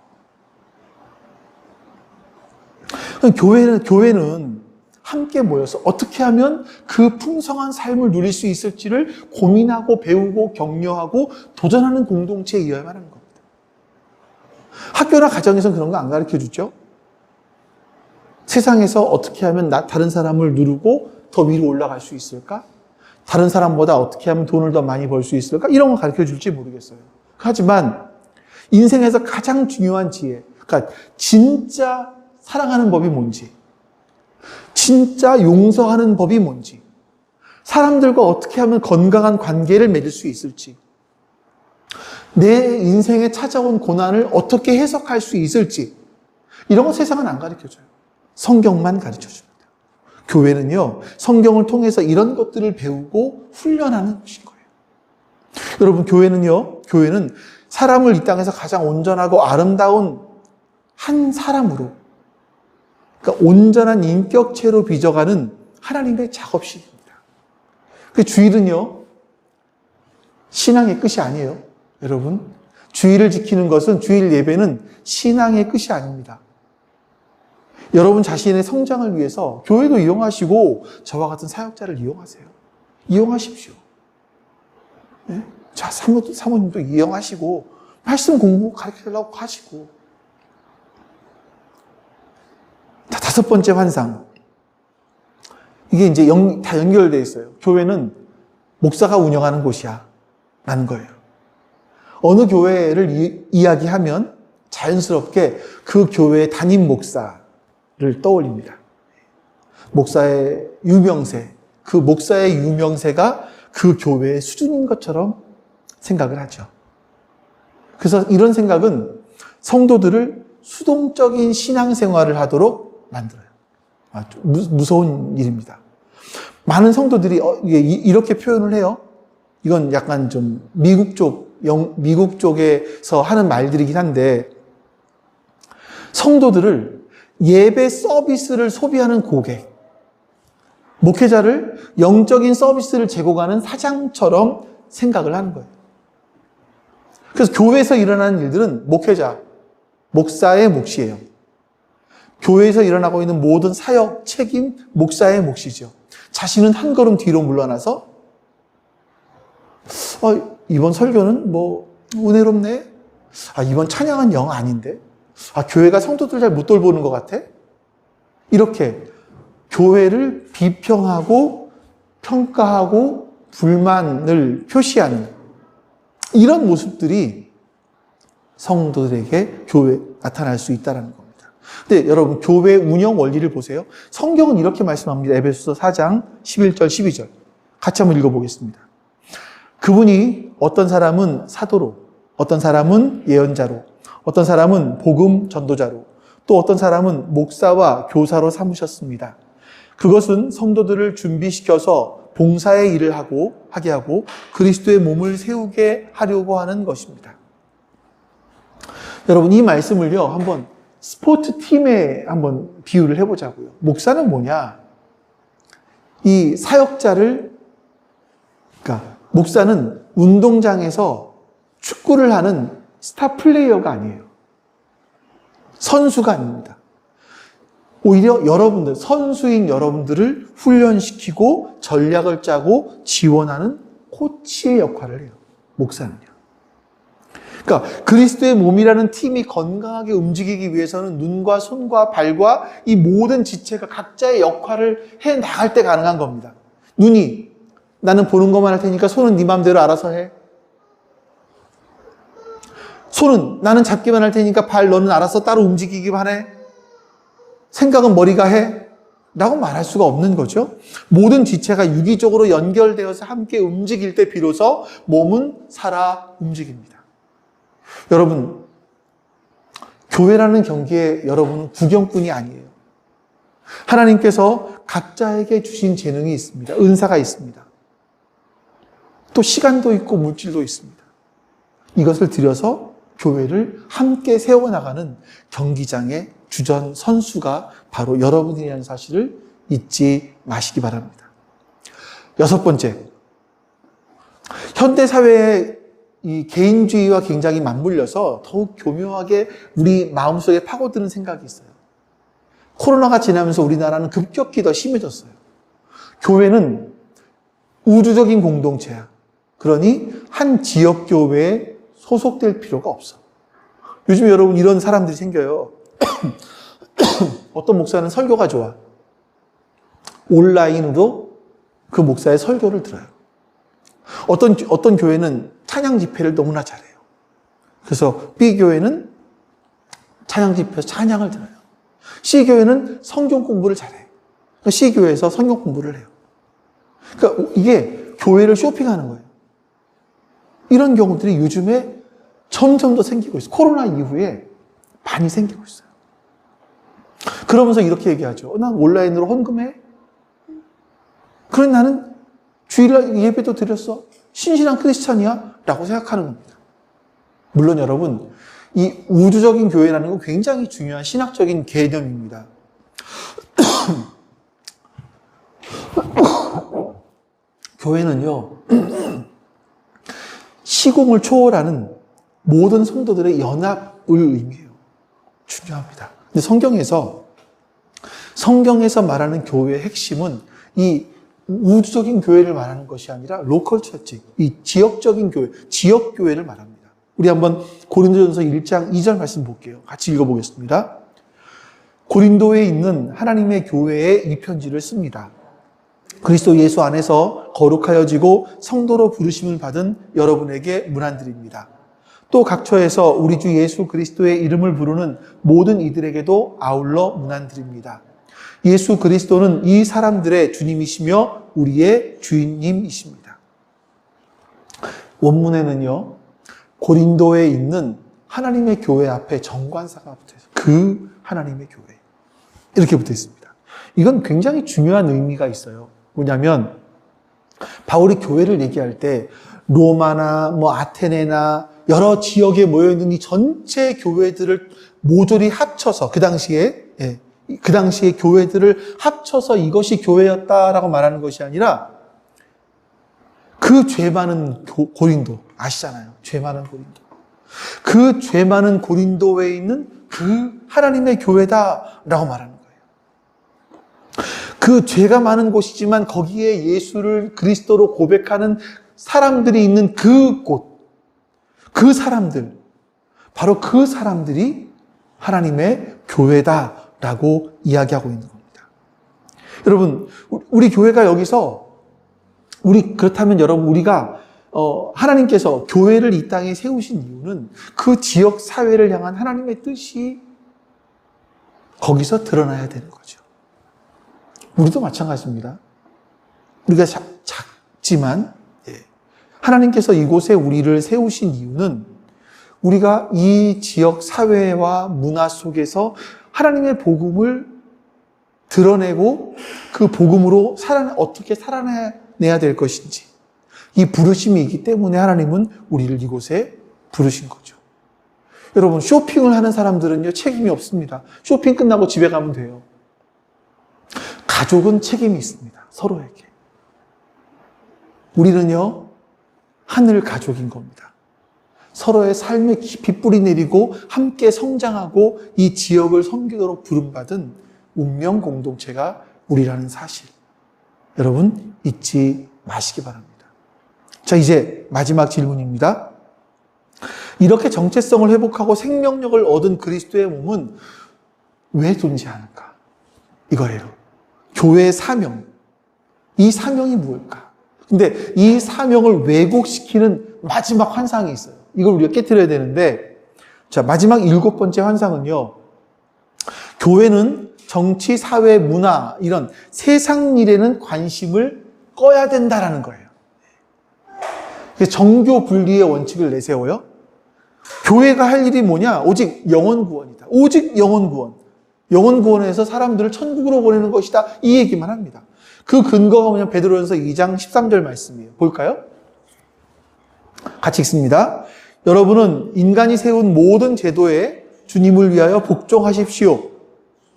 교회는 함께 모여서 어떻게 하면 그 풍성한 삶을 누릴 수 있을지를 고민하고 배우고 격려하고 도전하는 공동체이어야만 하는 겁니다. 학교나 가정에서는 그런 거 안 가르쳐 주죠. 세상에서 어떻게 하면 다른 사람을 누르고 더 위로 올라갈 수 있을까? 다른 사람보다 어떻게 하면 돈을 더 많이 벌 수 있을까? 이런 거 가르쳐 줄지 모르겠어요. 하지만 인생에서 가장 중요한 지혜, 그러니까 진짜 사랑하는 법이 뭔지, 진짜 용서하는 법이 뭔지, 사람들과 어떻게 하면 건강한 관계를 맺을 수 있을지, 내 인생에 찾아온 고난을 어떻게 해석할 수 있을지, 이런 거 세상은 안 가르쳐줘요. 성경만 가르쳐줍니다. 교회는요, 성경을 통해서 이런 것들을 배우고 훈련하는 것인 거예요. 여러분, 교회는 사람을 이 땅에서 가장 온전하고 아름다운 한 사람으로, 그러니까 온전한 인격체로 빚어가는 하나님의 작업실입니다. 그 주일은요, 신앙의 끝이 아니에요. 여러분, 주일을 지키는 것은, 주일 예배는 신앙의 끝이 아닙니다. 여러분 자신의 성장을 위해서 교회도 이용하시고 저와 같은 사역자를 이용하세요. 이용하십시오. 네? 자, 사모님도 이용하시고 말씀 공부 가르치려고 하시고. 다섯 번째 환상. 이게 이제 다 연결되어 있어요. 교회는 목사가 운영하는 곳이야 라는 거예요. 어느 교회를 이야기하면 자연스럽게 그 교회의 담임 목사를 떠올립니다. 목사의 유명세, 그 목사의 유명세가 그 교회의 수준인 것처럼 생각을 하죠. 그래서 이런 생각은 성도들을 수동적인 신앙생활을 하도록 만들어요. 무서운 일입니다. 많은 성도들이 이렇게 표현을 해요. 이건 약간 좀 미국 쪽에서 하는 말들이긴 한데, 성도들을 예배 서비스를 소비하는 고객, 목회자를 영적인 서비스를 제공하는 사장처럼 생각을 하는 거예요. 그래서 교회에서 일어나는 일들은 목사의 몫이에요. 교회에서 일어나고 있는 모든 사역, 책임, 목사의 몫이죠. 자신은 한 걸음 뒤로 물러나서 이번 설교는 은혜롭네. 이번 찬양은 영 아닌데. 교회가 성도들 잘 못 돌보는 것 같아. 이렇게 교회를 비평하고 평가하고 불만을 표시하는 이런 모습들이 성도들에게 교회에 나타날 수 있다는 겁니다. 근데 여러분, 교회 운영 원리를 보세요. 성경은 이렇게 말씀합니다. 에베소서 4장 11절 12절 같이 한번 읽어보겠습니다. 그분이 어떤 사람은 사도로, 어떤 사람은 예언자로, 어떤 사람은 복음 전도자로, 또 어떤 사람은 목사와 교사로 삼으셨습니다. 그것은 성도들을 준비시켜서 봉사의 일을 하게 하고 그리스도의 몸을 세우게 하려고 하는 것입니다. 여러분, 이 말씀을요, 한번 스포츠 팀에 한번 비유를 해보자고요. 목사는 뭐냐? 이 사역자를, 그러니까 목사는 운동장에서 축구를 하는 스타 플레이어가 아니에요. 선수가 아닙니다. 오히려 여러분들, 선수인 여러분들을 훈련시키고 전략을 짜고 지원하는 코치의 역할을 해요. 목사는요. 그러니까 그리스도의 몸이라는 팀이 건강하게 움직이기 위해서는 눈과 손과 발과 이 모든 지체가 각자의 역할을 해 나갈 때 가능한 겁니다. 눈이 나는 보는 것만 할 테니까 손은 네 마음대로 알아서 해. 손은 나는 잡기만 할 테니까 발 너는 알아서 따로 움직이기만 해. 생각은 머리가 해. 라고 말할 수가 없는 거죠. 모든 지체가 유기적으로 연결되어서 함께 움직일 때 비로소 몸은 살아 움직입니다. 여러분, 교회라는 경기에 여러분은 구경꾼이 아니에요. 하나님께서 각자에게 주신 재능이 있습니다. 은사가 있습니다. 또 시간도 있고 물질도 있습니다. 이것을 들여서 교회를 함께 세워나가는 경기장의 주전 선수가 바로 여러분이라는 사실을 잊지 마시기 바랍니다. 6번째, 현대사회의 이 개인주의와 굉장히 맞물려서 더욱 교묘하게 우리 마음속에 파고드는 생각이 있어요. 코로나가 지나면서 우리나라는 급격히 더 심해졌어요. 교회는 우주적인 공동체야. 그러니 한 지역교회에 소속될 필요가 없어. 요즘 여러분 이런 사람들이 생겨요. 어떤 목사는 설교가 좋아. 온라인으로 그 목사의 설교를 들어요. 어떤 교회는 찬양 집회를 너무나 잘해요. 그래서 B 교회는 찬양 집회에서 찬양을 들어요. C 교회는 성경 공부를 잘해요. C 교회에서 성경 공부를 해요. 그러니까 이게 교회를 쇼핑하는 거예요. 이런 경우들이 요즘에 점점 더 생기고 있어요. 코로나 이후에 많이 생기고 있어요. 그러면서 이렇게 얘기하죠. 난 온라인으로 헌금해. 그래 나는 주일날 예배도 드렸어. 신실한 크리스찬이야? 라고 생각하는 겁니다. 물론 여러분, 이 우주적인 교회라는 건 굉장히 중요한 신학적인 개념입니다. 교회는요, 시공을 초월하는 모든 성도들의 연합을 의미해요. 중요합니다. 근데 성경에서 말하는 교회의 핵심은 이 우주적인 교회를 말하는 것이 아니라 로컬 처치, 이 지역적인 교회, 지역 교회를 말합니다. 우리 한번 고린도전서 1장 2절 말씀 볼게요. 같이 읽어보겠습니다. 고린도에 있는 하나님의 교회에 이 편지를 씁니다. 그리스도 예수 안에서 거룩하여지고 성도로 부르심을 받은 여러분에게 문안드립니다. 또 각처에서 우리 주 예수 그리스도의 이름을 부르는 모든 이들에게도 아울러 문안드립니다. 예수 그리스도는 이 사람들의 주님이시며 우리의 주인님이십니다. 원문에는요, 고린도에 있는 하나님의 교회 앞에 정관사가 붙어 있어요. 그 하나님의 교회. 이렇게 붙어 있습니다. 이건 굉장히 중요한 의미가 있어요. 뭐냐면, 바울이 교회를 얘기할 때, 로마나 아테네나 여러 지역에 모여있는 이 전체 교회들을 모조리 합쳐서, 그 당시에 교회들을 합쳐서 이것이 교회였다라고 말하는 것이 아니라 그 죄 많은 고린도, 아시잖아요. 죄 많은 고린도. 그 죄 많은 고린도에 있는 그 하나님의 교회다라고 말하는 거예요. 그 죄가 많은 곳이지만 거기에 예수를 그리스도로 고백하는 사람들이 있는 그 곳, 그 사람들, 바로 그 사람들이 하나님의 교회다 라고 이야기하고 있는 겁니다. 여러분, 우리 교회가 여기서 그렇다면 여러분, 우리가 하나님께서 교회를 이 땅에 세우신 이유는 그 지역 사회를 향한 하나님의 뜻이 거기서 드러나야 되는 거죠. 우리도 마찬가지입니다. 우리가 작지만 하나님께서 이곳에 우리를 세우신 이유는 우리가 이 지역 사회와 문화 속에서 하나님의 복음을 드러내고 그 복음으로 어떻게 살아내야 될 것인지, 이 부르심이 있기 때문에 하나님은 우리를 이곳에 부르신 거죠. 여러분, 쇼핑을 하는 사람들은요, 책임이 없습니다. 쇼핑 끝나고 집에 가면 돼요. 가족은 책임이 있습니다. 서로에게. 우리는요, 하늘 가족인 겁니다. 서로의 삶에 깊이 뿌리 내리고 함께 성장하고 이 지역을 섬기도록 부름받은 운명 공동체가 우리라는 사실. 여러분, 잊지 마시기 바랍니다. 자, 이제 마지막 질문입니다. 이렇게 정체성을 회복하고 생명력을 얻은 그리스도의 몸은 왜 존재하는가? 이거예요. 교회의 사명. 이 사명이 무엇일까? 근데 이 사명을 왜곡시키는 마지막 환상이 있어요. 이걸 우리가 깨트려야 되는데, 자, 마지막 7번째 환상은요, 교회는 정치, 사회, 문화, 이런 세상 일에는 관심을 꺼야 된다라는 거예요. 정교 분리의 원칙을 내세워요. 교회가 할 일이 뭐냐? 오직 영혼 구원이다. 오직 영혼 구원. 영혼 구원에서 사람들을 천국으로 보내는 것이다. 이 얘기만 합니다. 그 근거가 뭐냐? 베드로전서 2장 13절 말씀이에요. 볼까요? 같이 읽습니다. 여러분은 인간이 세운 모든 제도에 주님을 위하여 복종하십시오.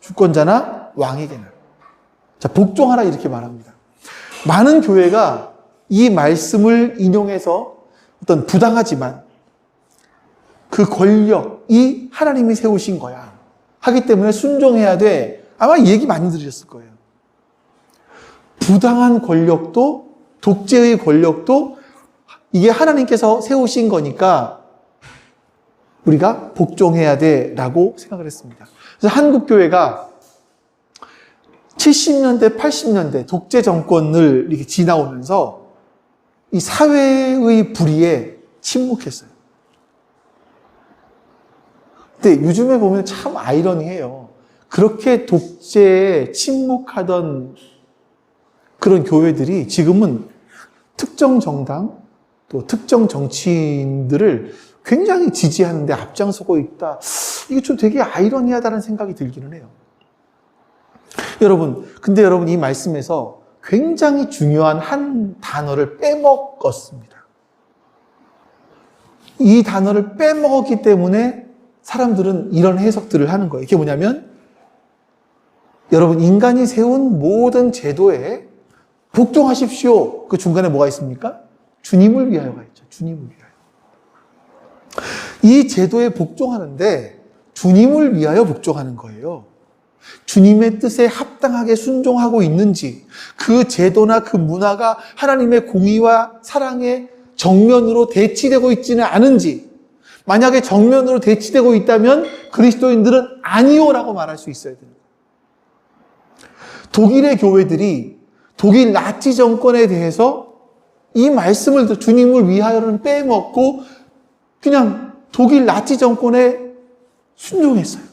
주권자나 왕에게나. 자, 복종하라 이렇게 말합니다. 많은 교회가 이 말씀을 인용해서 어떤 부당하지만 그 권력이 하나님이 세우신 거야 하기 때문에 순종해야 돼. 아마 이 얘기 많이 들으셨을 거예요. 부당한 권력도, 독재의 권력도 이게 하나님께서 세우신 거니까 우리가 복종해야 돼라고 생각을 했습니다. 그래서 한국 교회가 70년대, 80년대 독재 정권을 이렇게 지나오면서 이 사회의 불의에 침묵했어요. 근데 요즘에 보면 참 아이러니해요. 그렇게 독재에 침묵하던 그런 교회들이 지금은 특정 정당, 또 특정 정치인들을 굉장히 지지하는데 앞장서고 있다. 이게 좀 되게 아이러니하다는 생각이 들기는 해요. 근데 여러분 이 말씀에서 굉장히 중요한 한 단어를 빼먹었습니다. 이 단어를 빼먹었기 때문에 사람들은 이런 해석들을 하는 거예요. 이게 뭐냐면, 여러분, 인간이 세운 모든 제도에 복종하십시오. 그 중간에 뭐가 있습니까? 주님을 위하여가 있죠. 주님을 위하여. 이 제도에 복종하는데 주님을 위하여 복종하는 거예요. 주님의 뜻에 합당하게 순종하고 있는지, 그 제도나 그 문화가 하나님의 공의와 사랑에 정면으로 대치되고 있지는 않은지, 만약에 정면으로 대치되고 있다면 그리스도인들은 아니오라고 말할 수 있어야 됩니다. 독일의 교회들이 독일 나치 정권에 대해서 이 말씀을 주님을 위하여는 빼먹고 그냥 독일 나치 정권에 순종했어요.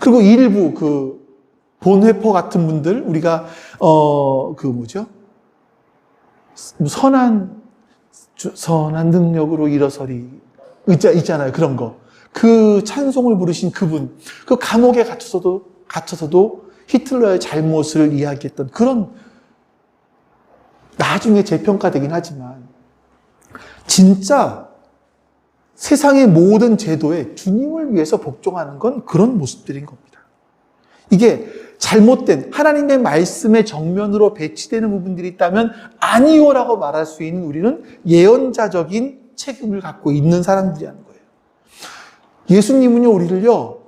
그리고 일부 그 본회퍼 같은 분들, 우리가 선한 능력으로 일어서리 있잖아요. 그런 거. 그 찬송을 부르신 그분, 그 감옥에 갇혀서도 히틀러의 잘못을 이야기했던 그런, 나중에 재평가되긴 하지만 진짜 세상의 모든 제도에 주님을 위해서 복종하는 건 그런 모습들인 겁니다. 이게 잘못된 하나님의 말씀의 정면으로 배치되는 부분들이 있다면 아니오라고 말할 수 있는 우리는 예언자적인 책임을 갖고 있는 사람들이라는 거예요. 예수님은요, 우리를요,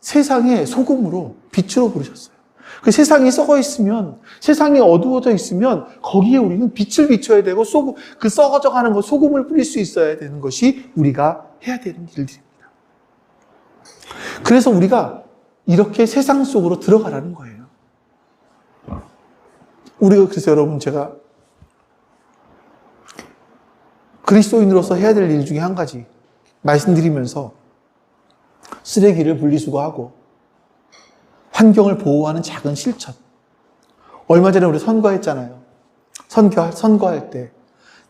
세상의 소금으로, 빛으로 부르셨어요. 그 세상이 썩어 있으면, 세상이 어두워져 있으면 거기에 우리는 빛을 비춰야 되고 그 썩어져 가는 것, 소금을 뿌릴 수 있어야 되는 것이 우리가 해야 되는 일들입니다. 그래서 우리가 이렇게 세상 속으로 들어가라는 거예요. 우리가 그래서 여러분 제가 그리스도인으로서 해야 될 일 중에 한 가지 말씀드리면서 쓰레기를 분리수거하고 환경을 보호하는 작은 실천. 얼마 전에 우리 선거했잖아요. 선거할 때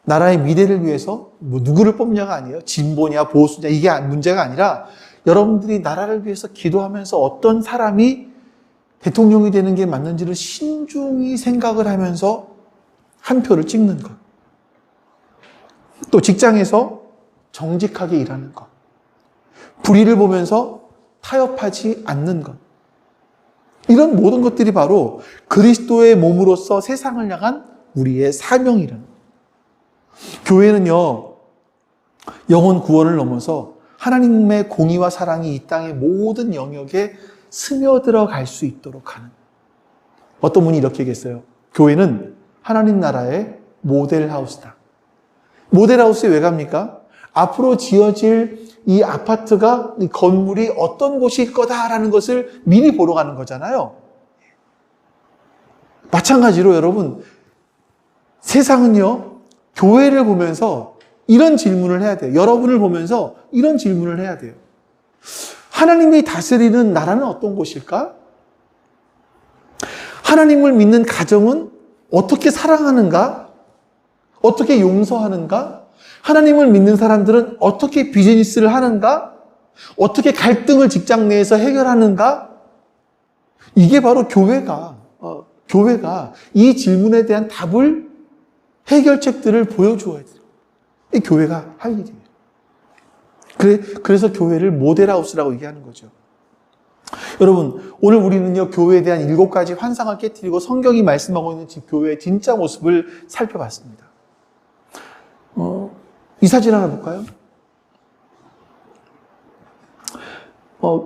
나라의 미래를 위해서 뭐 누구를 뽑냐가 아니에요. 진보냐 보수냐 이게 문제가 아니라 여러분들이 나라를 위해서 기도하면서 어떤 사람이 대통령이 되는 게 맞는지를 신중히 생각을 하면서 한 표를 찍는 것. 또 직장에서 정직하게 일하는 것. 불의를 보면서 타협하지 않는 것. 이런 모든 것들이 바로 그리스도의 몸으로서 세상을 향한 우리의 사명이라는 거예요. 교회는요, 영혼 구원을 넘어서 하나님의 공의와 사랑이 이 땅의 모든 영역에 스며들어 갈 수 있도록 하는. 어떤 분이 이렇게 얘기했어요. 교회는 하나님 나라의 모델하우스다. 모델하우스에 왜 갑니까? 앞으로 지어질 이 아파트가, 이 건물이 어떤 곳일 거다라는 것을 미리 보러 가는 거잖아요. 마찬가지로 여러분, 세상은요, 교회를 보면서 이런 질문을 해야 돼요. 여러분을 보면서 이런 질문을 해야 돼요. 하나님이 다스리는 나라는 어떤 곳일까? 하나님을 믿는 가정은 어떻게 사랑하는가? 어떻게 용서하는가? 하나님을 믿는 사람들은 어떻게 비즈니스를 하는가? 어떻게 갈등을 직장 내에서 해결하는가? 이게 바로 교회가 이 질문에 대한 답을, 해결책들을 보여줘야 돼요. 이 교회가 할 일이에요. 그래서 교회를 모델하우스라고 얘기하는 거죠. 여러분, 오늘 우리는요, 교회에 대한 7가지 환상을 깨뜨리고 성경이 말씀하고 있는 교회의 진짜 모습을 살펴봤습니다. 이 사진 하나 볼까요?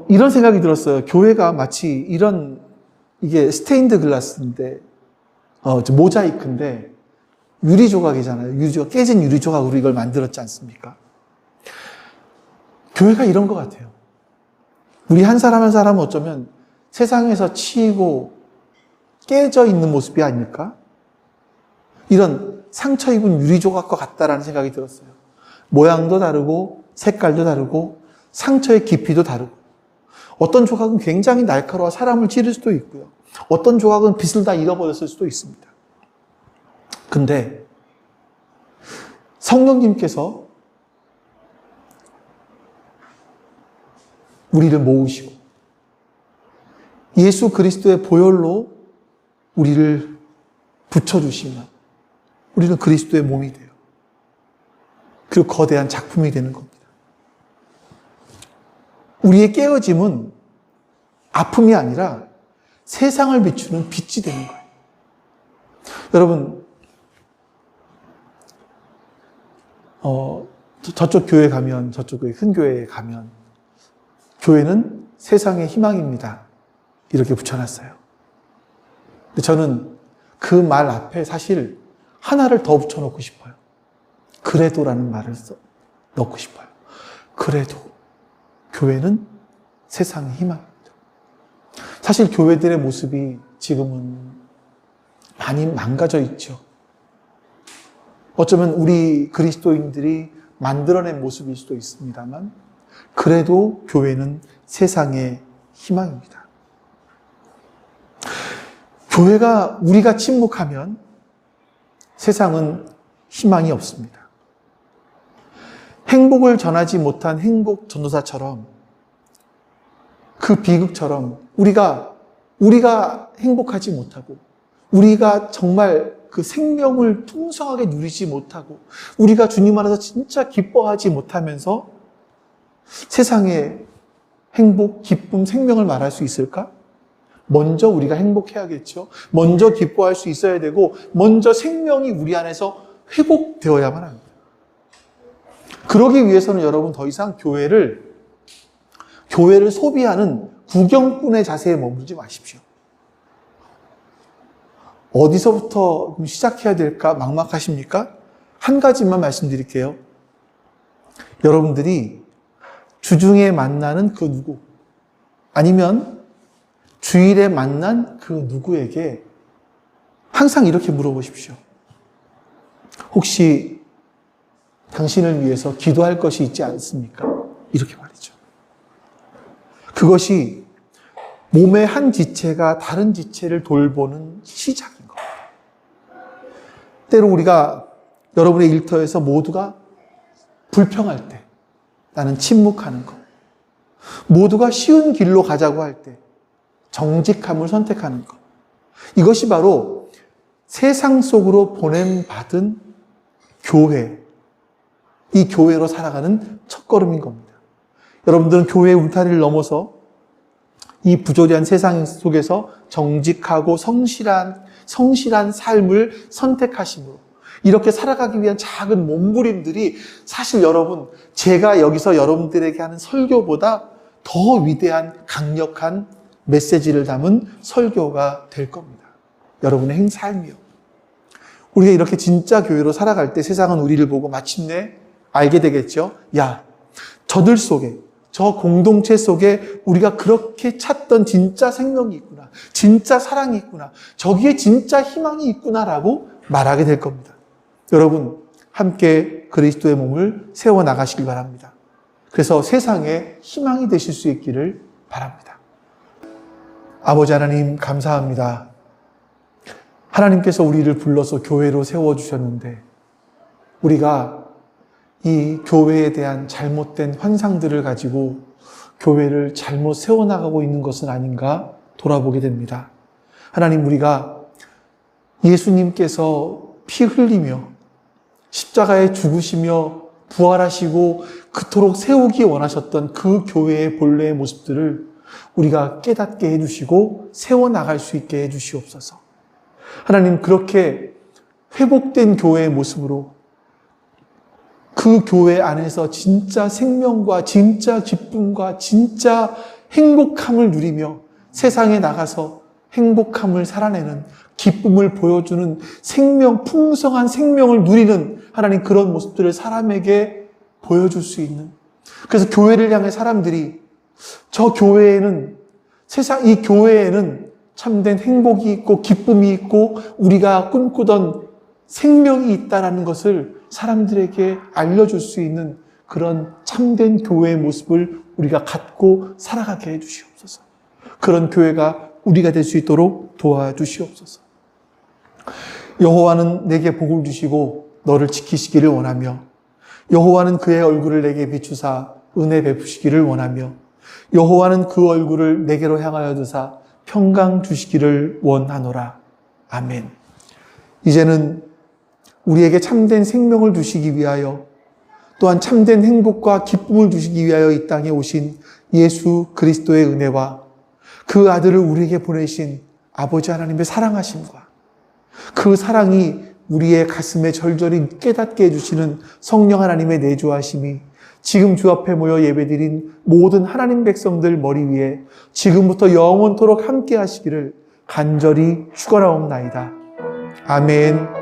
이런 생각이 들었어요. 교회가 마치 이게 스테인드 글라스인데, 모자이크인데, 유리 조각이잖아요. 깨진 유리 조각으로 이걸 만들었지 않습니까? 교회가 이런 것 같아요. 우리 한 사람 한 사람은 어쩌면 세상에서 치이고 깨져 있는 모습이 아닐까? 이런 상처 입은 유리 조각과 같다라는 생각이 들었어요. 모양도 다르고 색깔도 다르고 상처의 깊이도 다르고, 어떤 조각은 굉장히 날카로워 사람을 찌를 수도 있고요. 어떤 조각은 빛을 다 잃어버렸을 수도 있습니다. 근데 성령님께서 우리를 모으시고 예수 그리스도의 보혈로 우리를 붙여주시면 우리는 그리스도의 몸이 돼요. 그리고 거대한 작품이 되는 겁니다. 우리의 깨어짐은 아픔이 아니라 세상을 비추는 빛이 되는 거예요. 여러분, 저쪽 교회 가면, 저쪽 큰 교회에 가면, 교회는 세상의 희망입니다. 이렇게 붙여놨어요. 근데 저는 그 말 앞에 사실 하나를 더 붙여놓고 싶어요. 그래도라는 말을 넣고 싶어요. 그래도 교회는 세상의 희망입니다. 사실 교회들의 모습이 지금은 많이 망가져 있죠. 어쩌면 우리 그리스도인들이 만들어낸 모습일 수도 있습니다만, 그래도 교회는 세상의 희망입니다. 우리가 침묵하면 세상은 희망이 없습니다. 행복을 전하지 못한 행복 전도사처럼, 그 비극처럼 우리가 행복하지 못하고, 우리가 정말 그 생명을 풍성하게 누리지 못하고, 우리가 주님 안에서 진짜 기뻐하지 못하면서 세상에 행복, 기쁨, 생명을 말할 수 있을까? 먼저 우리가 행복해야겠죠. 먼저 기뻐할 수 있어야 되고, 먼저 생명이 우리 안에서 회복되어야만 합니다. 그러기 위해서는 여러분 더 이상 교회를 소비하는 구경꾼의 자세에 머물지 마십시오. 어디서부터 시작해야 될까 막막하십니까? 한 가지만 말씀드릴게요. 여러분들이 주중에 만나는 그 누구, 아니면 주일에 만난 그 누구에게 항상 이렇게 물어보십시오. 혹시 당신을 위해서 기도할 것이 있지 않습니까? 이렇게 말이죠. 그것이 몸의 한 지체가 다른 지체를 돌보는 시작인 겁니다. 때로 우리가 여러분의 일터에서 모두가 불평할 때 나는 침묵하는 것, 모두가 쉬운 길로 가자고 할 때 정직함을 선택하는 것, 이것이 바로 세상 속으로 보냄받은 교회, 이 교회로 살아가는 첫걸음인 겁니다. 여러분들은 교회의 울타리를 넘어서 이 부조리한 세상 속에서 정직하고 성실한 삶을 선택하심으로 이렇게 살아가기 위한 작은 몸부림들이 사실 여러분, 제가 여기서 여러분들에게 하는 설교보다 더 위대한 강력한 메시지를 담은 설교가 될 겁니다. 여러분의 삶이요. 우리가 이렇게 진짜 교회로 살아갈 때 세상은 우리를 보고 마침내 알게 되겠죠. 야, 저들 속에, 저 공동체 속에 우리가 그렇게 찾던 진짜 생명이 있구나. 진짜 사랑이 있구나. 저기에 진짜 희망이 있구나라고 말하게 될 겁니다. 여러분, 함께 그리스도의 몸을 세워나가시길 바랍니다. 그래서 세상에 희망이 되실 수 있기를 바랍니다. 아버지 하나님, 감사합니다. 하나님께서 우리를 불러서 교회로 세워주셨는데 우리가 이 교회에 대한 잘못된 환상들을 가지고 교회를 잘못 세워나가고 있는 것은 아닌가 돌아보게 됩니다. 하나님, 우리가 예수님께서 피 흘리며 십자가에 죽으시며 부활하시고 그토록 세우기 원하셨던 그 교회의 본래의 모습들을 우리가 깨닫게 해주시고 세워나갈 수 있게 해주시옵소서. 하나님, 그렇게 회복된 교회의 모습으로 그 교회 안에서 진짜 생명과 진짜 기쁨과 진짜 행복함을 누리며 세상에 나가서 행복함을 살아내는 기쁨을 보여주는 생명, 풍성한 생명을 누리는 하나님 그런 모습들을 사람에게 보여줄 수 있는, 그래서 교회를 향해 사람들이 저 교회에는 이 교회에는 참된 행복이 있고 기쁨이 있고 우리가 꿈꾸던 생명이 있다라는 것을 사람들에게 알려줄 수 있는 그런 참된 교회의 모습을 우리가 갖고 살아가게 해주시옵소서. 그런 교회가 우리가 될 수 있도록 도와주시옵소서. 여호와는 내게 복을 주시고 너를 지키시기를 원하며 여호와는 그의 얼굴을 내게 비추사 은혜 베푸시기를 원하며 여호와는 그 얼굴을 내게로 향하여 드사 평강 주시기를 원하노라. 아멘. 이제는 우리에게 참된 생명을 주시기 위하여 또한 참된 행복과 기쁨을 주시기 위하여 이 땅에 오신 예수 그리스도의 은혜와 그 아들을 우리에게 보내신 아버지 하나님의 사랑하심과 그 사랑이 우리의 가슴에 절절히 깨닫게 해주시는 성령 하나님의 내주하심이 지금 주 앞에 모여 예배드린 모든 하나님 백성들 머리 위에 지금부터 영원토록 함께 하시기를 간절히 축원하옵나이다. 아멘.